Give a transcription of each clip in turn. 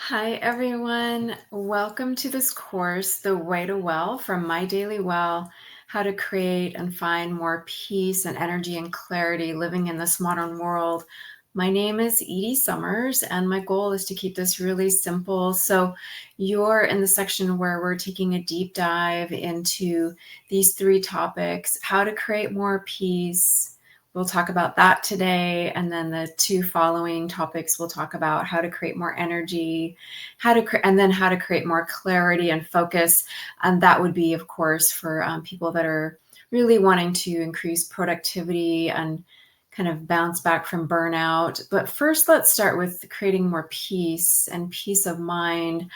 Hi, everyone. Welcome to this course, The Way to Well from My Daily Well, how to create and find more peace and energy and clarity living in this modern world. My name is Edie Summers, and my goal is to keep this really simple. So you're in the section where we're taking a deep dive into these three topics: how to create more peace. We'll talk about that today. And then the two following topics, we'll talk about how to create more energy, and then how to create more clarity and focus. And that would be, of course, for people that are really wanting to increase productivity and kind of bounce back from burnout. But first, let's start with creating more peace and peace of mind.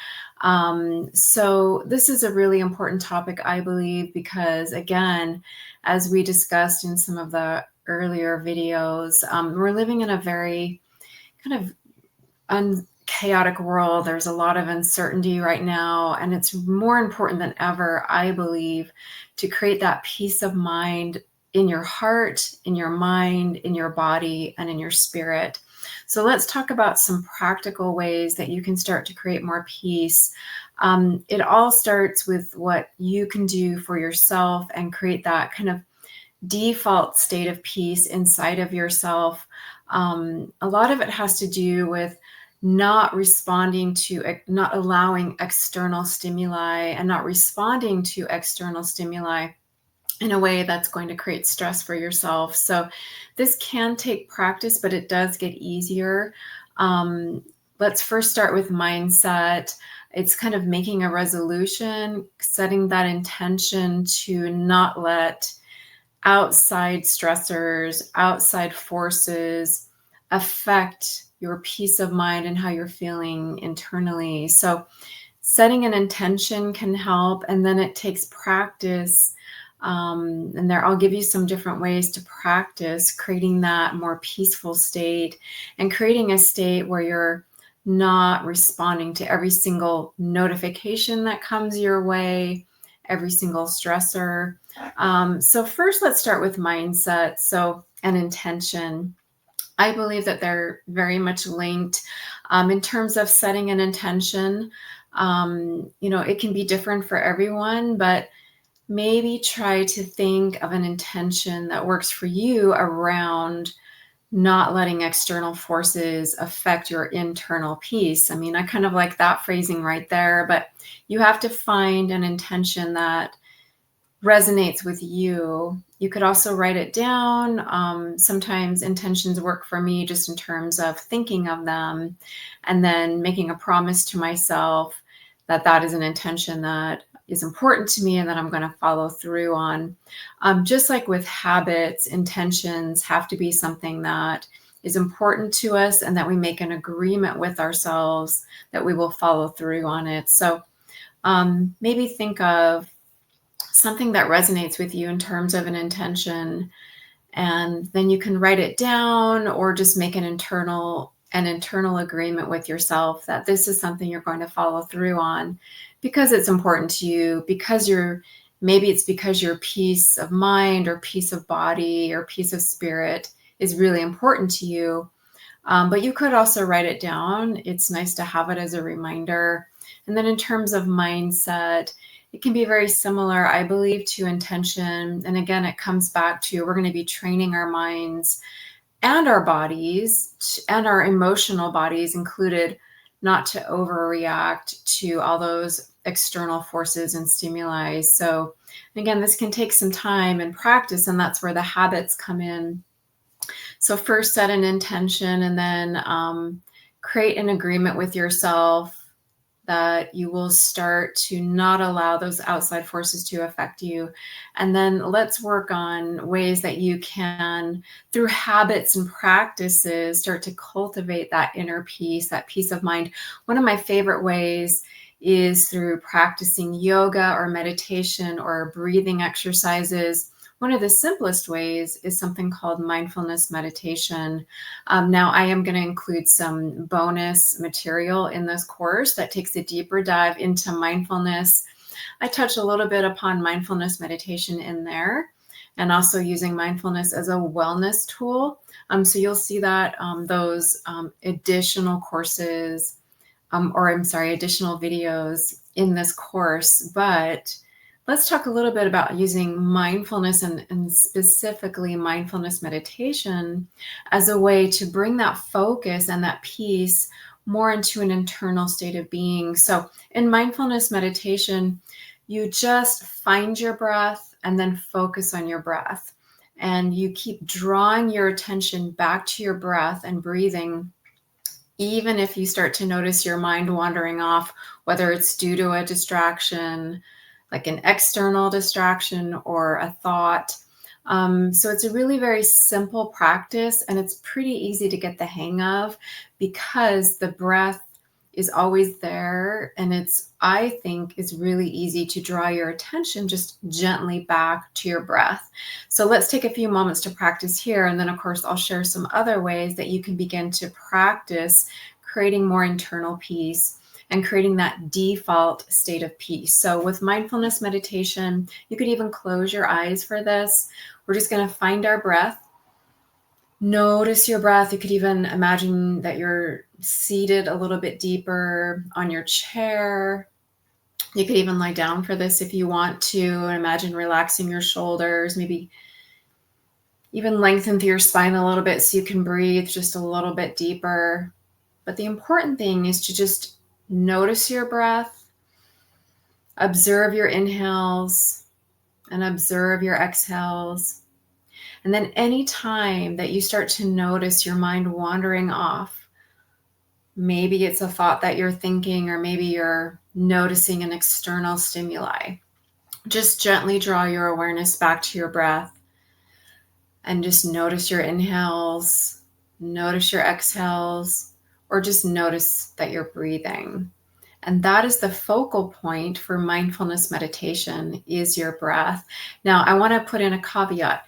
So this is a really important topic, I believe, because again, as we discussed in some of the earlier videos, we're living in a very kind of chaotic world. There's a lot of uncertainty right now, and it's more important than ever, I believe, to create that peace of mind in your heart, in your mind, in your body, and in your spirit. So let's talk about some practical ways that you can start to create more peace. It all starts with what you can do for yourself and create that kind of default state of peace inside of yourself. A lot of it has to do with not allowing external stimuli and not responding to external stimuli in a way that's going to create stress for yourself. So this can take practice, but it does get easier. Let's first start with mindset. It's kind of making a resolution, setting that intention to not let outside stressors, outside forces affect your peace of mind and how you're feeling internally. So setting an intention can help, and then it takes practice. And there, I'll give you some different ways to practice creating that more peaceful state and creating a state where you're not responding to every single notification that comes your way, every single stressor. So first, let's start with mindset. So an intention. I believe that they're very much linked. In terms of setting an intention, it can be different for everyone, but maybe try to think of an intention that works for you around not letting external forces affect your internal peace. I mean, I kind of like that phrasing right there, but you have to find an intention that resonates with you. You could also write it down. Sometimes intentions work for me just in terms of thinking of them and then making a promise to myself that that is an intention that is important to me and that I'm going to follow through on. Just like with habits, intentions have to be something that is important to us and that we make an agreement with ourselves that we will follow through on it. So maybe think of something that resonates with you in terms of an intention, and then you can write it down or just make an internal agreement with yourself that this is something you're going to follow through on because it's important to you, because maybe it's because your peace of mind or peace of body or peace of spirit is really important to you. But you could also write it down. It's nice to have it as a reminder. And then in terms of mindset, it can be very similar, I believe, to intention. And again, it comes back to we're going to be training our minds and our bodies and our emotional bodies included not to overreact to all those external forces and stimuli. So again, this can take some time and practice, and that's where the habits come in. So first set an intention, and then create an agreement with yourself that you will start to not allow those outside forces to affect you. And then let's work on ways that you can, through habits and practices, start to cultivate that inner peace, that peace of mind. One of my favorite ways is through practicing yoga or meditation or breathing exercises. One of the simplest ways is something called mindfulness meditation. Now, I am going to include some bonus material in this course that takes a deeper dive into mindfulness. I touch a little bit upon mindfulness meditation in there, and also using mindfulness as a wellness tool. So you'll see that those additional courses or I'm sorry, additional videos in this course, but let's talk a little bit about using mindfulness and specifically mindfulness meditation as a way to bring that focus and that peace more into an internal state of being. So in mindfulness meditation, you just find your breath and then focus on your breath. And you keep drawing your attention back to your breath and breathing, even if you start to notice your mind wandering off, whether it's due to a distraction, like an external distraction or a thought. So it's a really very simple practice, and it's pretty easy to get the hang of because the breath is always there, and it's, I think, is really easy to draw your attention just gently back to your breath. So let's take a few moments to practice here, and then of course I'll share some other ways that you can begin to practice creating more internal peace and creating that default state of peace. So with mindfulness meditation, you could even close your eyes for this. We're just going to find our breath. Notice your breath. You could even imagine that you're seated a little bit deeper on your chair. You could even lie down for this if you want to. Imagine relaxing your shoulders, maybe even lengthen through your spine a little bit so you can breathe just a little bit deeper. But the important thing is to just notice your breath, observe your inhales, and observe your exhales. And then any time that you start to notice your mind wandering off, maybe it's a thought that you're thinking, or maybe you're noticing an external stimuli, just gently draw your awareness back to your breath and just notice your inhales, notice your exhales, or just notice that you're breathing. And that is the focal point for mindfulness meditation, is your breath. Now, I want to put in a caveat.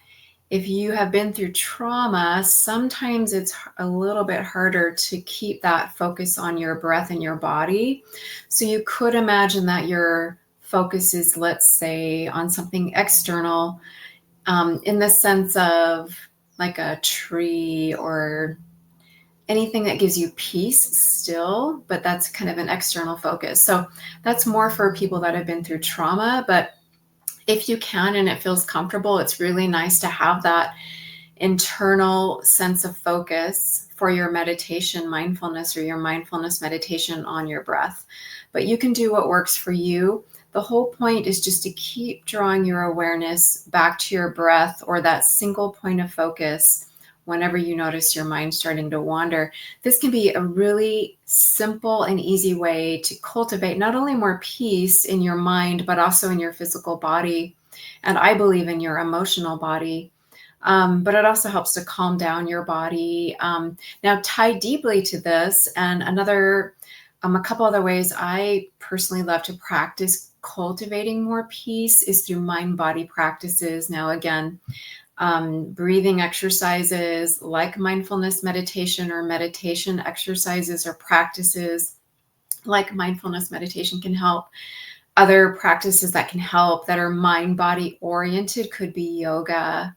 If you have been through trauma, sometimes it's a little bit harder to keep that focus on your breath and your body. So you could imagine that your focus is, let's say, on something external, in the sense of like a tree or anything that gives you peace still, but that's kind of an external focus. So that's more for people that have been through trauma. But if you can and it feels comfortable, it's really nice to have that internal sense of focus for your meditation, mindfulness, or your mindfulness meditation on your breath. But you can do what works for you. The whole point is just to keep drawing your awareness back to your breath, or that single point of focus, whenever you notice your mind starting to wander. This can be a really simple and easy way to cultivate not only more peace in your mind, but also in your physical body, and I believe in your emotional body. But it also helps to calm down your body. Now, tied deeply to this, and a couple other ways I personally love to practice cultivating more peace is through mind-body practices. Now, again, breathing exercises like mindfulness meditation, or meditation exercises or practices like mindfulness meditation can help. Other practices that can help that are mind-body oriented could be yoga,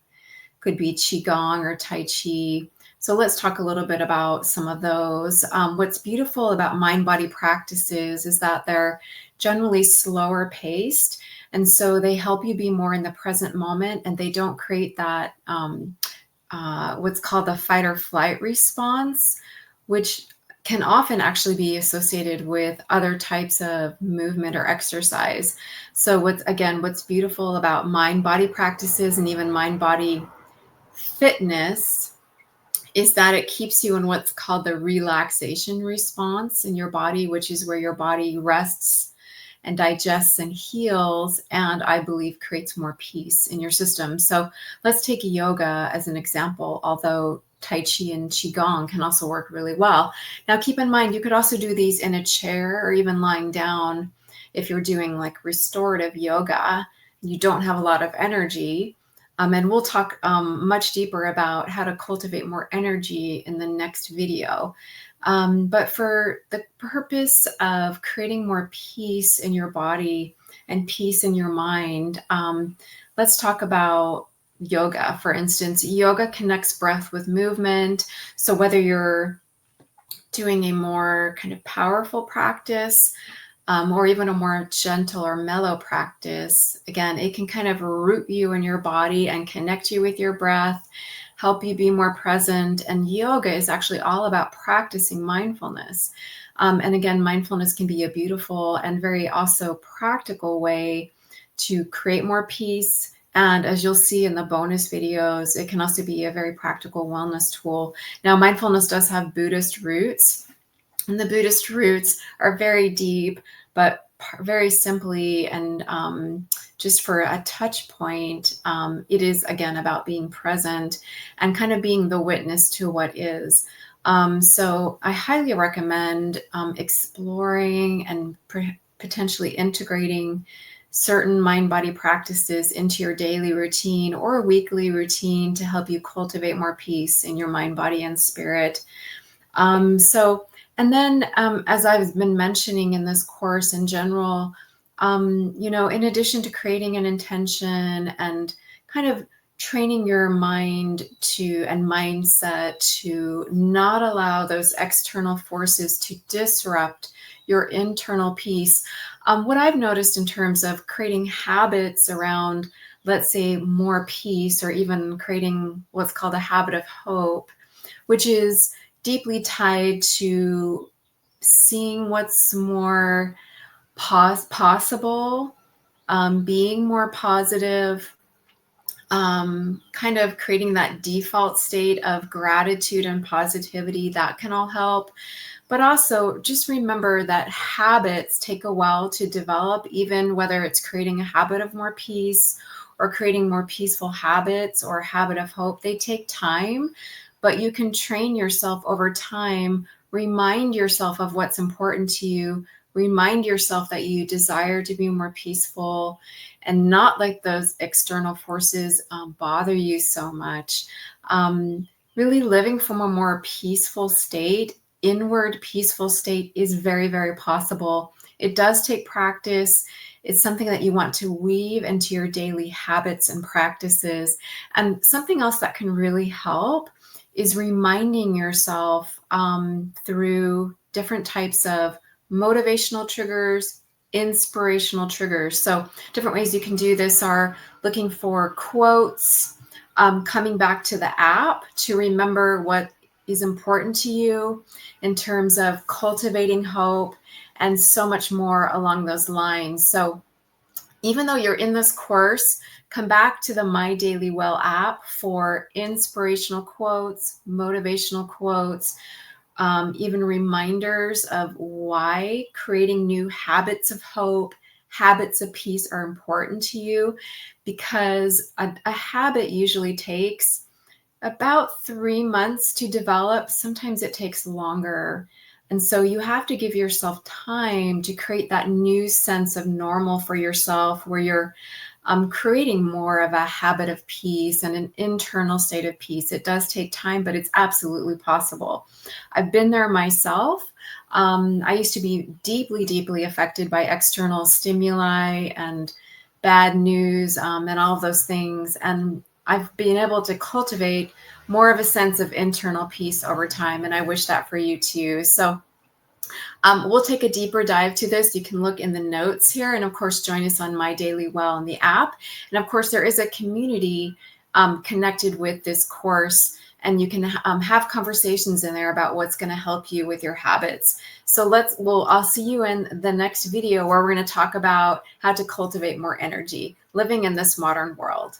could be Qigong or Tai Chi. So let's talk a little bit about some of those. What's beautiful about mind-body practices is that they're generally slower paced. And so they help you be more in the present moment, and they don't create that what's called the fight or flight response, which can often actually be associated with other types of movement or exercise. So what's beautiful about mind-body practices and even mind-body fitness is that it keeps you in what's called the relaxation response in your body, which is where your body rests and digests and heals, and I believe creates more peace in your system. So let's take yoga as an example, although Tai Chi and Qigong can also work really well. Now, keep in mind, you could also do these in a chair or even lying down if you're doing like restorative yoga. You don't have a lot of energy. And we'll talk much deeper about how to cultivate more energy in the next video. But for the purpose of creating more peace in your body and peace in your mind, let's talk about yoga. For instance, yoga connects breath with movement. So whether you're doing a more kind of powerful practice, or even a more gentle or mellow practice, again, it can kind of root you in your body and connect you with your breath, help you be more present. And yoga is actually all about practicing mindfulness. And again, mindfulness can be a beautiful and very also practical way to create more peace. And as you'll see in the bonus videos, it can also be a very practical wellness tool. Now, mindfulness does have Buddhist roots, and the Buddhist roots are very deep, but very simply and just for a touch point, it is again about being present and kind of being the witness to what is. So I highly recommend exploring and potentially integrating certain mind-body practices into your daily routine or weekly routine to help you cultivate more peace in your mind, body, and spirit. And then, as I've been mentioning in this course in general, in addition to creating an intention and kind of training your mind and mindset to not allow those external forces to disrupt your internal peace, what I've noticed in terms of creating habits around, let's say, more peace, or even creating what's called a habit of hope, which is deeply tied to seeing what's more possible, being more positive, kind of creating that default state of gratitude and positivity. That can all help. But also just remember that habits take a while to develop, even whether it's creating a habit of more peace or creating more peaceful habits or a habit of hope. They take time, but you can train yourself over time. Remind yourself of what's important to you. Remind yourself that you desire to be more peaceful and not let those external forces bother you so much. Really living from a more peaceful state, inward peaceful state, is very, very possible. It does take practice. It's something that you want to weave into your daily habits and practices. And something else that can really help is reminding yourself through different types of motivational triggers, inspirational triggers. So different ways you can do this are looking for quotes, coming back to the app to remember what is important to you in terms of cultivating hope, and so much more along those lines. So even though you're in this course, come back to the My Daily Well app for inspirational quotes, motivational quotes, even reminders of why creating new habits of hope, habits of peace are important to you, because a habit usually takes about 3 months to develop. Sometimes it takes longer. And so you have to give yourself time to create that new sense of normal for yourself, where you're creating more of a habit of peace and an internal state of peace. It does take time, but it's absolutely possible. I've been there myself. I used to be deeply, deeply affected by external stimuli and bad news, and all of those things. And I've been able to cultivate more of a sense of internal peace over time. And I wish that for you too. So we'll take a deeper dive to this. You can look in the notes here, and of course, join us on My Daily Well in the app. And of course, there is a community connected with this course, and you can have conversations in there about what's going to help you with your habits. So I'll see you in the next video, where we're going to talk about how to cultivate more energy living in this modern world.